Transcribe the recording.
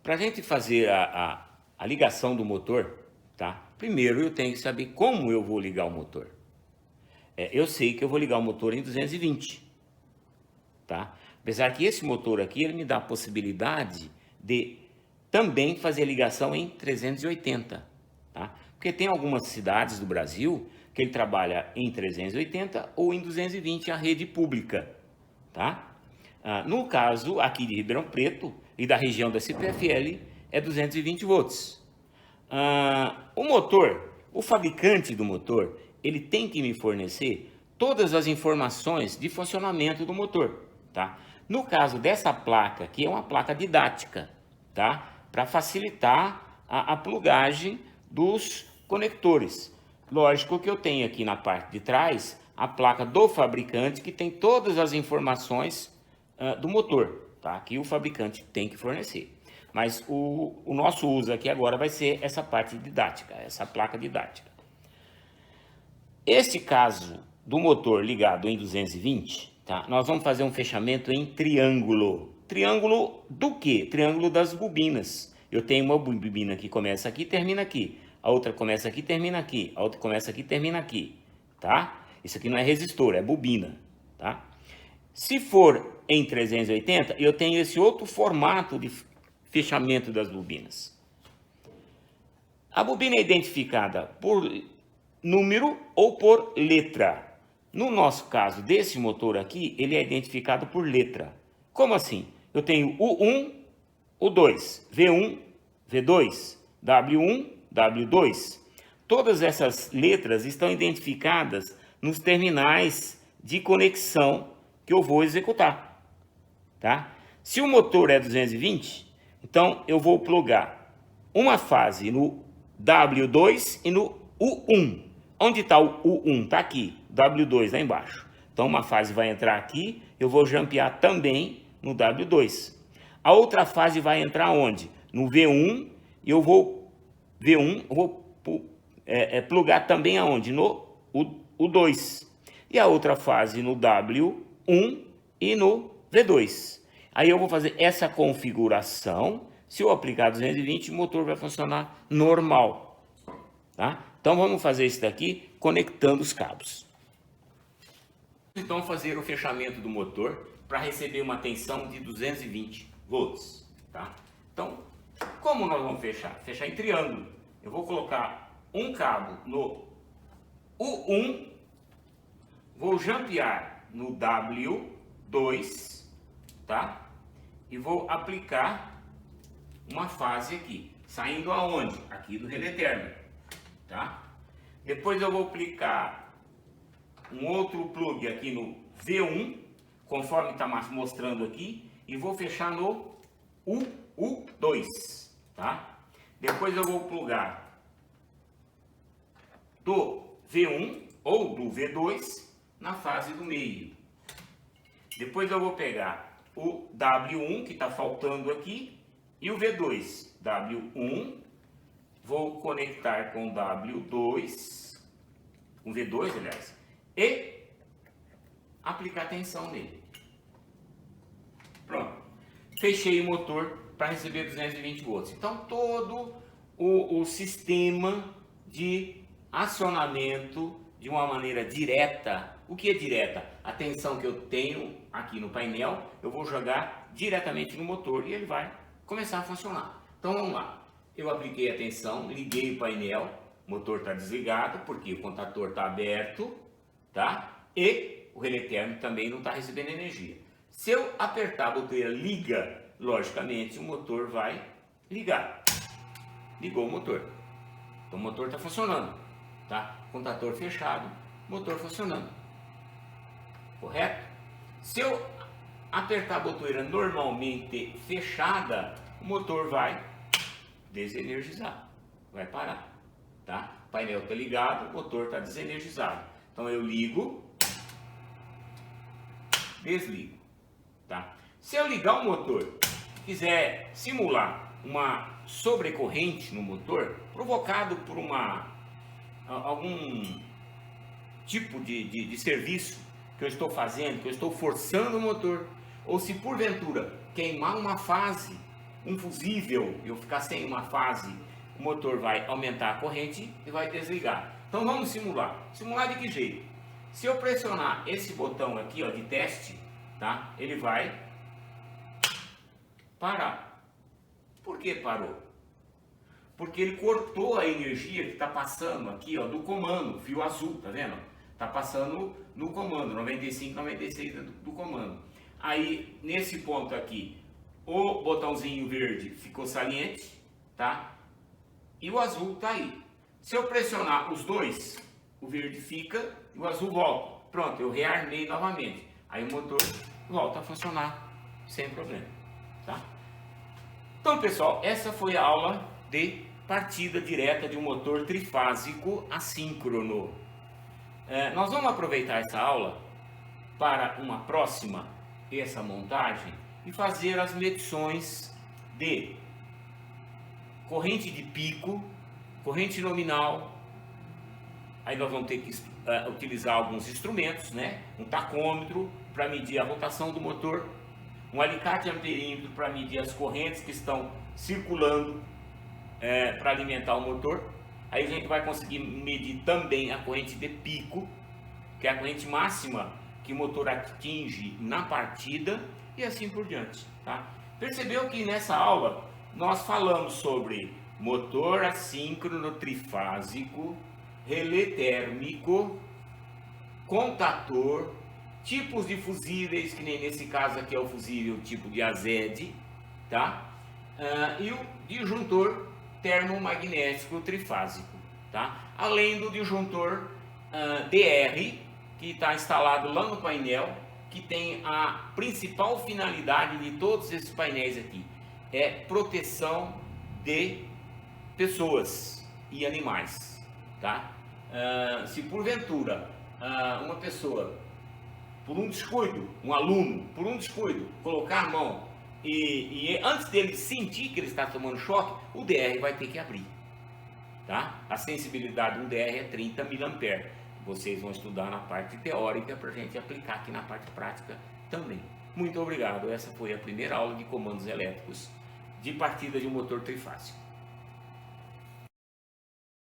Para a gente fazer a ligação do motor, tá? Primeiro eu tenho que saber como eu vou ligar o motor. Eu sei que eu vou ligar o motor em 220, tá? Apesar que esse motor aqui, ele me dá a possibilidade de também fazer ligação em 380, tá? Porque tem algumas cidades do Brasil que ele trabalha em 380 ou em 220 a rede pública, tá? No caso aqui de Ribeirão Preto e da região da CPFL é 220 volts. O motor, o fabricante do motor, ele tem que me fornecer todas as informações de funcionamento do motor, tá? No caso dessa placa, que é uma placa didática, tá? Para facilitar a plugagem dos conectores. Lógico que eu tenho aqui na parte de trás a placa do fabricante que tem todas as informações do motor, tá? Que o fabricante tem que fornecer. Mas o nosso uso aqui agora vai ser essa parte didática, essa placa didática. Esse caso do motor ligado em 220, tá? Nós vamos fazer um fechamento em triângulo. Triângulo do quê? Triângulo das bobinas. Eu tenho uma bobina que começa aqui e termina aqui. A outra começa aqui e termina aqui. A outra começa aqui e termina aqui, tá? Isso aqui não é resistor, é bobina, tá? Se for em 380, eu tenho esse outro formato de fechamento das bobinas. A bobina é identificada por número ou por letra. No nosso caso desse motor aqui, ele é identificado por letra. Como assim? Eu tenho U1, U2, V1, V2, W1, W2. Todas essas letras estão identificadas nos terminais de conexão que eu vou executar, tá? Se o motor é 220, então eu vou plugar uma fase no W2 e no U1. Onde está o U1? Está aqui, W2 lá embaixo. Então uma fase vai entrar aqui, eu vou jampear também no W2. A outra fase vai entrar onde? No V1, e eu vou plugar também aonde? No U2. E a outra fase no W1 e no V2. Aí eu vou fazer essa configuração. Se eu aplicar 220, o motor vai funcionar normal, tá? Então vamos fazer isso daqui conectando os cabos. Então fazer o fechamento do motor para receber uma tensão de 220 volts, tá? Então, como nós vamos fechar? Fechar em triângulo. Eu vou colocar um cabo no U1, vou jampear no W2, tá? E vou aplicar uma fase aqui, saindo aonde? Aqui do relé térmico, tá? Depois eu vou aplicar um outro plug aqui no V1, conforme está mostrando aqui, e vou fechar no U2, tá? Depois eu vou plugar do V1 ou do V2 na fase do meio. Depois eu vou pegar o W1 que está faltando aqui e o V2. W1, vou conectar com W2, com V2 aliás, e aplicar tensão nele. Pronto. Fechei o motor para receber 220 volts. Então todo o sistema de acionamento de uma maneira direta. O que é direta? A tensão que eu tenho aqui no painel, eu vou jogar diretamente no motor e ele vai começar a funcionar. Então vamos lá. Eu apliquei a tensão, liguei o painel, o motor está desligado porque o contator está aberto, tá? E o relé térmico também não está recebendo energia. Se eu apertar a botoeira liga, logicamente o motor vai ligar. Ligou o motor. Então o motor está funcionando, tá? Contator fechado, motor funcionando. Correto? Se eu apertar a botoeira normalmente fechada, o motor vai desenergizar, vai parar, tá? O painel está ligado, o motor está desenergizado. Então eu ligo, desligo, tá? Se eu ligar o motor, quiser simular uma sobrecorrente no motor, provocado por algum tipo de serviço que eu estou fazendo, que eu estou forçando o motor, ou se porventura queimar uma fase um fusível, eu ficar sem uma fase, o motor vai aumentar a corrente e vai desligar. Então vamos simular. Simular de que jeito? Se eu pressionar esse botão aqui, ó, de teste, tá? Ele vai parar. Por que parou? Porque ele cortou a energia que está passando aqui, ó, do comando, fio azul, tá vendo? Tá passando no comando, 95, 96 do comando. Aí, nesse ponto aqui, o botãozinho verde ficou saliente, tá? E o azul tá aí. Se eu pressionar os dois, o verde fica e o azul volta. Pronto, eu rearmei novamente. Aí o motor volta a funcionar sem problema, tá? Então, pessoal, essa foi a aula de partida direta de um motor trifásico assíncrono. Nós vamos aproveitar essa aula para uma próxima, essa montagem, e fazer as medições de corrente de pico, corrente nominal. Aí nós vamos ter que utilizar alguns instrumentos, né? Um tacômetro para medir a rotação do motor, um alicate amperímetro para medir as correntes que estão circulando para alimentar o motor. Aí a gente vai conseguir medir também a corrente de pico, que é a corrente máxima que o motor atinge na partida, e assim por diante, tá? Percebeu que nessa aula nós falamos sobre motor assíncrono trifásico, relé térmico, contator, tipos de fusíveis, que nem nesse caso aqui é o fusível tipo de AZED, tá? E o disjuntor termomagnético trifásico, tá? Além do disjuntor DR, que está instalado lá no painel, que tem a principal finalidade de todos esses painéis aqui, é proteção de pessoas e animais, tá? Se porventura uma pessoa, por um descuido, um aluno, por um descuido, colocar a mão e antes dele sentir que ele está tomando choque, o DR vai ter que abrir, tá? A sensibilidade do DR é 30 mA. Vocês vão estudar na parte teórica para a gente aplicar aqui na parte prática também. Muito obrigado. Essa foi a primeira aula de comandos elétricos de partida de um motor trifásico.